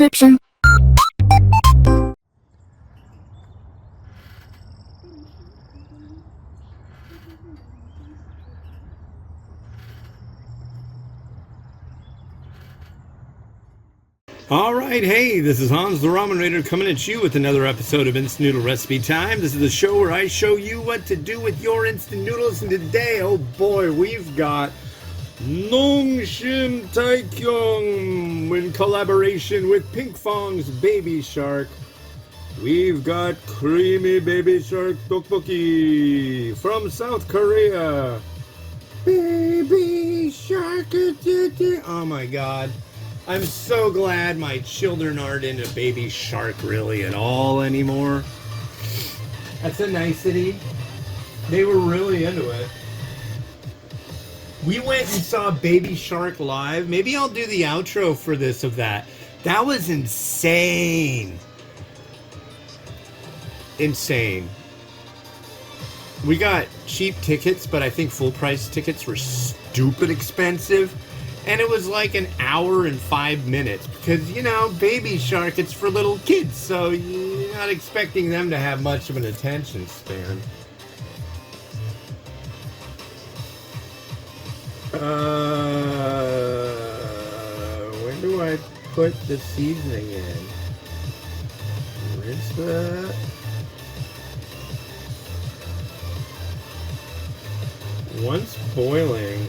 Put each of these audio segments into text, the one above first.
description. Alright, hey, this is Hans the Ramen Raider coming at you with another episode of Instant Noodle Recipe Time. This is the show where I show you what to do with your instant noodles, and today, oh boy, we've got Nongshim Taekyong in collaboration with Pinkfong's Baby Shark. We've got creamy baby shark tteokbokki from South Korea. Baby shark, oh my god. I'm so glad my children aren't into Baby Shark really at all anymore. That's a nicety. They were really into it. We went and saw Baby Shark live. Maybe I'll do the outro for this of that. That was insane. Insane. We got cheap tickets, but I think full price tickets were stupid expensive. And it was like an hour and 5 minutes because, you know, Baby Shark, it's for little kids, so you're not expecting them to have much of an attention span. When do I put the seasoning in? Rinse that. Once boiling.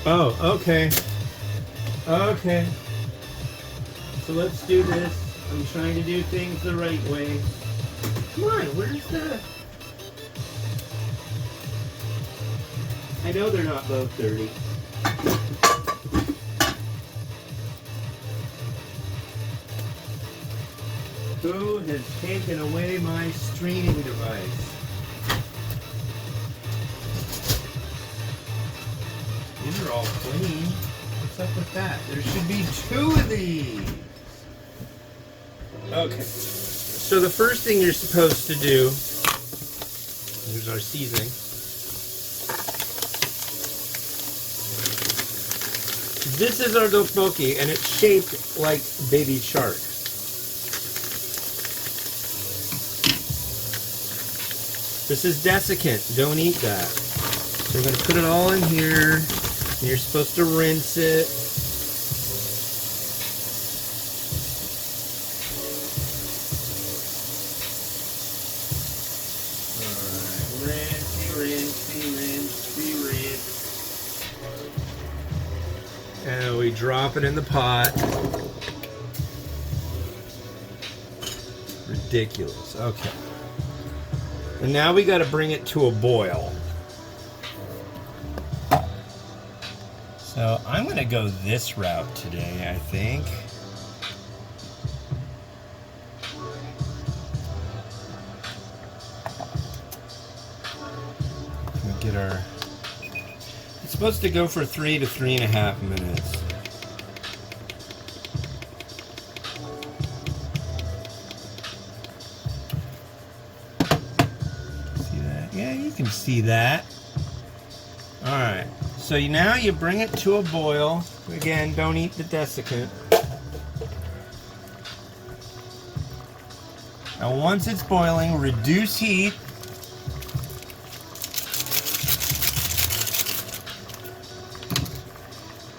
Oh, okay. Okay. So let's do this. I'm trying to do things the right way. Come on, where's the... I know they're not both dirty. Who has taken away my streaming device? These are all clean. What's up with that? There should be 2 of these. Okay. So the first thing you're supposed to do, here's our seasoning. This is our tteokbokki, and it's shaped like Baby Shark. This is desiccant. Don't eat that. So we're going to put it all in here. You're supposed to rinse it. Alright, rinse. And we drop it in the pot. Ridiculous. Okay. And now we got to bring it to a boil. So I'm going to go this route today, I think. We'll get our... It's supposed to go for 3 to 3.5 minutes. See that? Yeah, you can see that. All right. So now you bring it to a boil. Again, don't eat the desiccant. Now once it's boiling, reduce heat.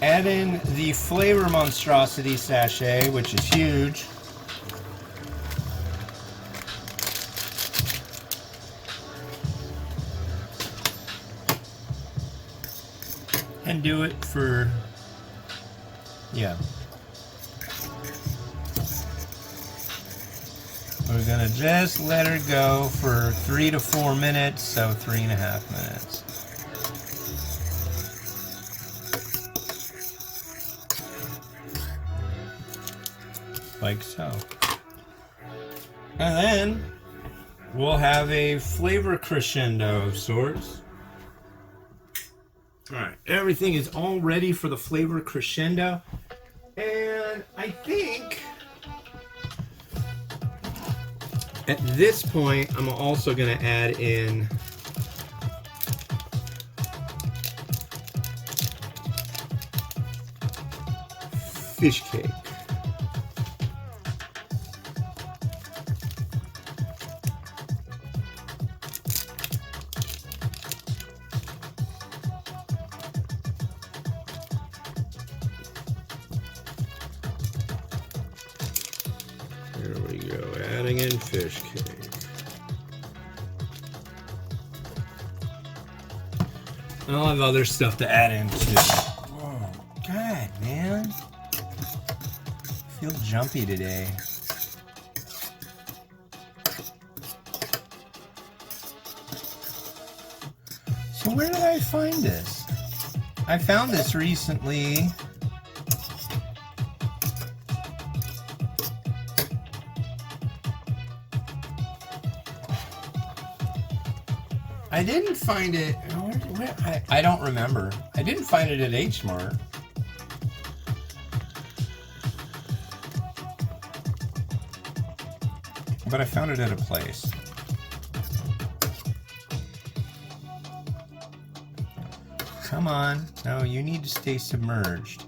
Add in the Flavor Monstrosity sachet, which is huge. And do it for, yeah. We're gonna just let her go for 3 to 4 minutes, so 3.5 minutes. Like so. And then we'll have a flavor crescendo of sorts. Alright, everything is all ready for the flavor crescendo. And I think at this point I'm also going to add in fish cake. There we go, adding in fish cake. I'll have other stuff to add in too. Oh, God, man. I feel jumpy today. So where did I find this? I found this recently. I didn't find it. I don't remember. I didn't find it at H Mart. But I found it at a place. Come on. No, you need to stay submerged.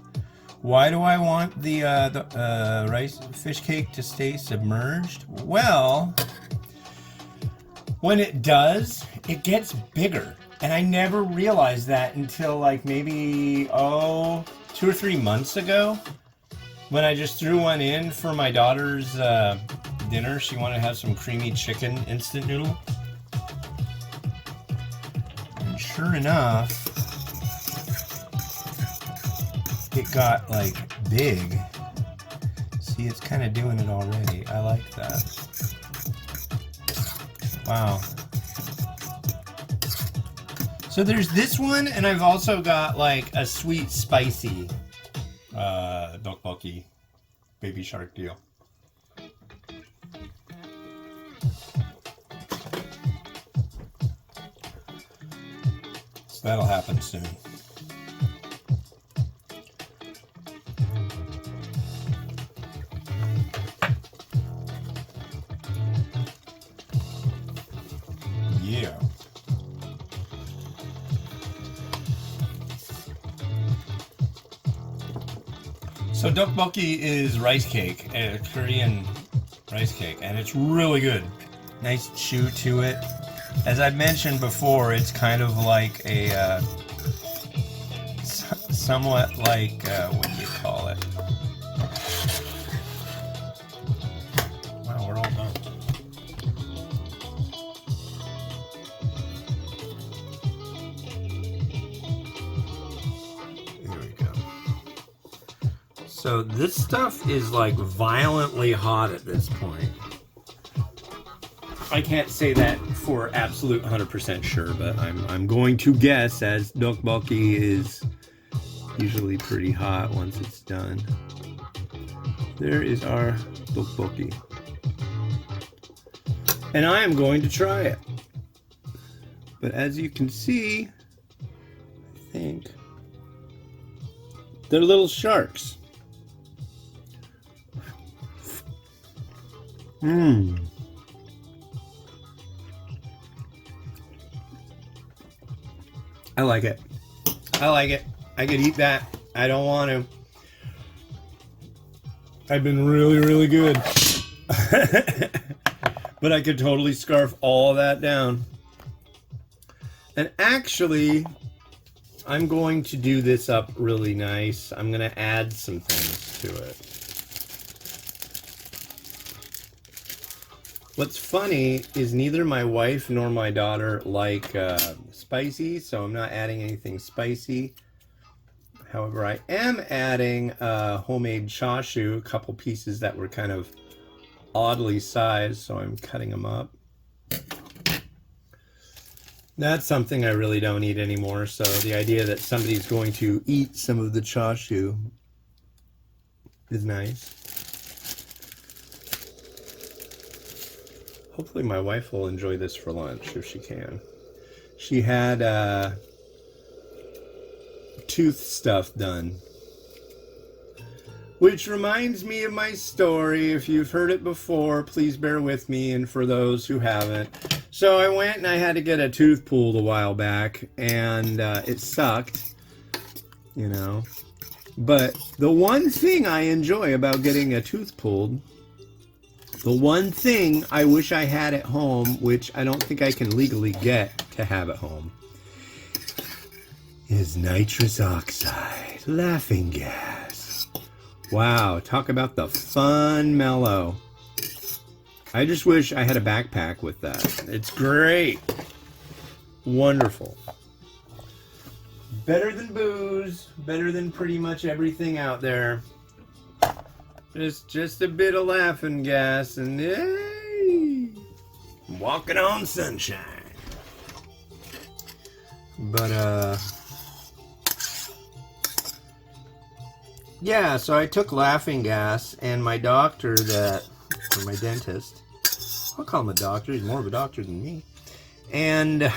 Why do I want the rice fish cake to stay submerged? Well, when it does, it gets bigger. And I never realized that until like maybe, 2 or 3 months ago, when I just threw one in for my daughter's dinner. She wanted to have some creamy chicken instant noodle. And sure enough, it got like big. See, it's kind of doing it already. I like that. Wow. So there's this one, and I've also got like a sweet spicy Topokki baby shark deal. So that'll happen soon. Yeah. So Topokki is rice cake, a Korean rice cake, and it's really good. Nice chew to it. As I've mentioned before, it's kind of like a somewhat like what do you call it? Wow, we're all done. Here we go. So this stuff is like violently hot at this point. I can't say that for absolute 100% sure, but I'm going to guess, as Topokki is usually pretty hot once it's done. There is our Topokki. And I am going to try it. But as you can see, I think they're little sharks. Mmm. I like it. I like it. I could eat that. I don't want to. I've been really, really good. But I could totally scarf all that down. And actually, I'm going to do this up really nice. I'm going to add some things to it. What's funny is neither my wife nor my daughter like spicy, so I'm not adding anything spicy. However, I am adding homemade chashu, a couple pieces that were kind of oddly sized, so I'm cutting them up. That's something I really don't eat anymore, so the idea that somebody's going to eat some of the chashu is nice. Hopefully my wife will enjoy this for lunch if she can. She had tooth stuff done. Which reminds me of my story. If you've heard it before, please bear with me, and for those who haven't. So I went and I had to get a tooth pulled a while back, and it sucked, you know. But the one thing I enjoy about getting a tooth pulled, the one thing I wish I had at home, which I don't think I can legally get to have at home, is nitrous oxide, laughing gas. Wow, talk about the fun mellow. I just wish I had a backpack with that. It's great. Wonderful. Better than booze, better than pretty much everything out there. Just a bit of laughing gas and hey, walking on sunshine. But yeah, so I took laughing gas, and my doctor or my dentist, I'll call him a doctor, he's more of a doctor than me, and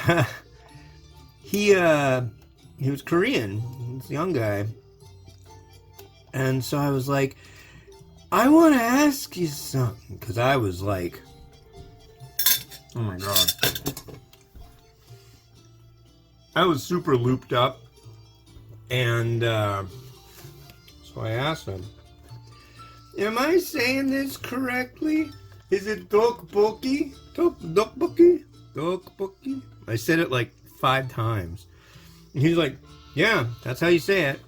he was Korean, he's a young guy, and so I was like, I want to ask you something, because I was like, oh my god, I was super looped up, and so I asked him, am I saying this correctly? Is it Topokki? Topokki? Topokki? I said it like 5 times. And he's like, yeah, that's how you say it.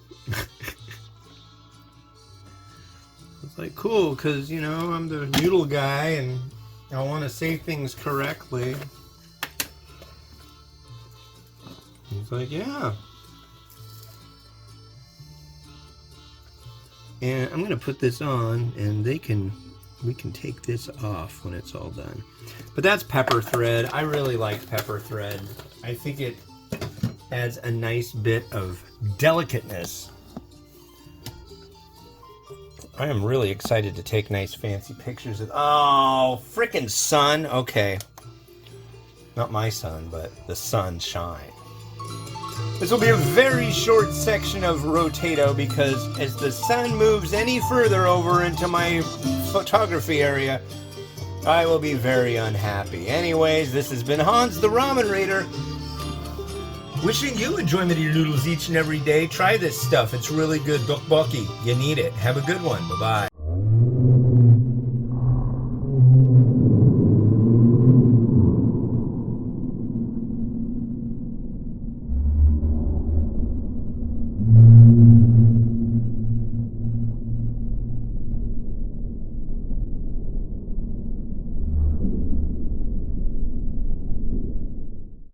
It's like, cool, because, you know, I'm the Noodle guy and I want to say things correctly. He's like, yeah. And I'm going to put this on, and we can take this off when it's all done. But that's pepper thread. I really like pepper thread. I think it adds a nice bit of delicateness. I am really excited to take nice fancy pictures of... Oh, frickin' sun. Okay. Not my sun, but the sunshine. This will be a very short section of Rotato because as the sun moves any further over into my photography area, I will be very unhappy. Anyways, this has been Hans the Ramen Raider. Wishing you enjoyment of your noodles each and every day. Try this stuff. It's really good. Topokki. You need it. Have a good one. Bye-bye.